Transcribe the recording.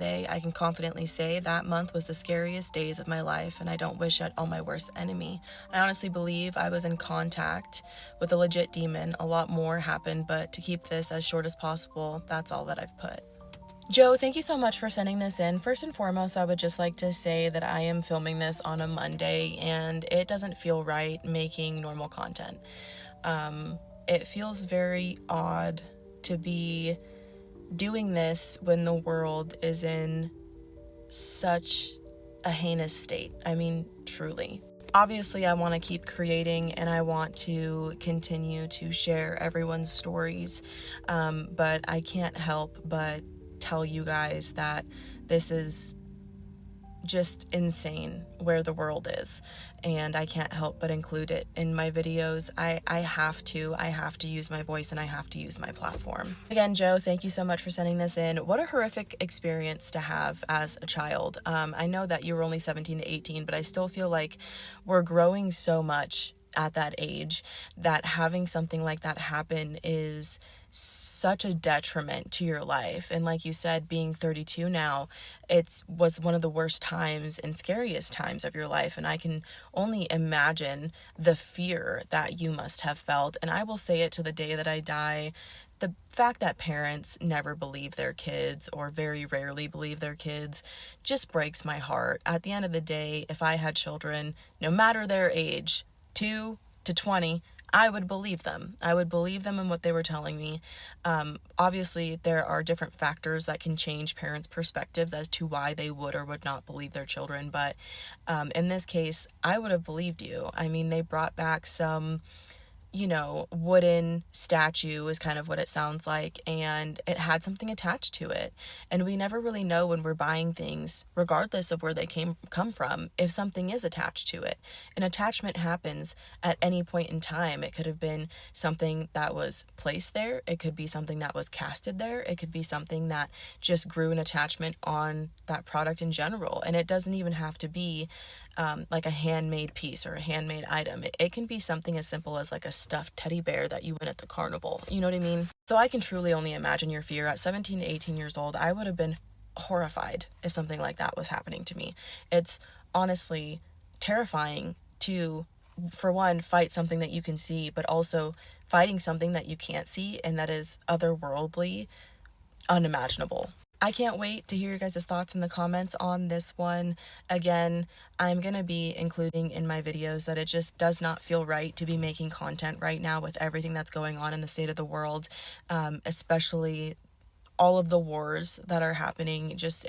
Today, I can confidently say that month was the scariest days of my life, and I don't wish it on my worst enemy. I honestly believe I was in contact with a legit demon. A lot more happened, but to keep this as short as possible, that's all that I've put. Joe, thank you so much for sending this in. First and foremost, I would just like to say that I am filming this on a Monday, and it doesn't feel right making normal content. It feels very odd to be doing this when the world is in such a heinous state. I mean, truly. Obviously, I want to keep creating and I want to continue to share everyone's stories, but I can't help but tell you guys that this is just insane where the world is, and I can't help but include it in my videos. I have to use my voice and I have to use my platform. Again, Joe, thank you so much for sending this in. What a horrific experience to have as a child. I know that you were only 17 to 18, but I still feel like we're growing so much at that age that having something like that happen is such a detriment to your life. And like you said, being 32 now, it was one of the worst times and scariest times of your life, and I can only imagine the fear that you must have felt. And I will say it to the day that I die, the fact that parents never believe their kids, or very rarely believe their kids, just breaks my heart. At the end of the day, if I had children, no matter their age, 2 to 20, I would believe them. I would believe them in what they were telling me. Obviously, there are different factors that can change parents' perspectives as to why they would or would not believe their children. But in this case, I would have believed you. I mean, they brought back some, wooden statue is kind of what it sounds like, and it had something attached to it. And we never really know when we're buying things, regardless of where they come from, if something is attached to it. An attachment happens at any point in time. It could have been something that was placed there, it could be something that was casted there, it could be something that just grew an attachment on that product in general. And it doesn't even have to be like a handmade piece or a handmade item. It can be something as simple as like a stuffed teddy bear that you win at the carnival. You know what I mean? So I can truly only imagine your fear. At 17 to 18 years old, I would have been horrified if something like that was happening to me. It's honestly terrifying to, for one, fight something that you can see, but also fighting something that you can't see and that is otherworldly, unimaginable. I can't wait to hear your guys' thoughts in the comments on this one. Again, I'm going to be including in my videos that it just does not feel right to be making content right now with everything that's going on in the state of the world, especially all of the wars that are happening. Just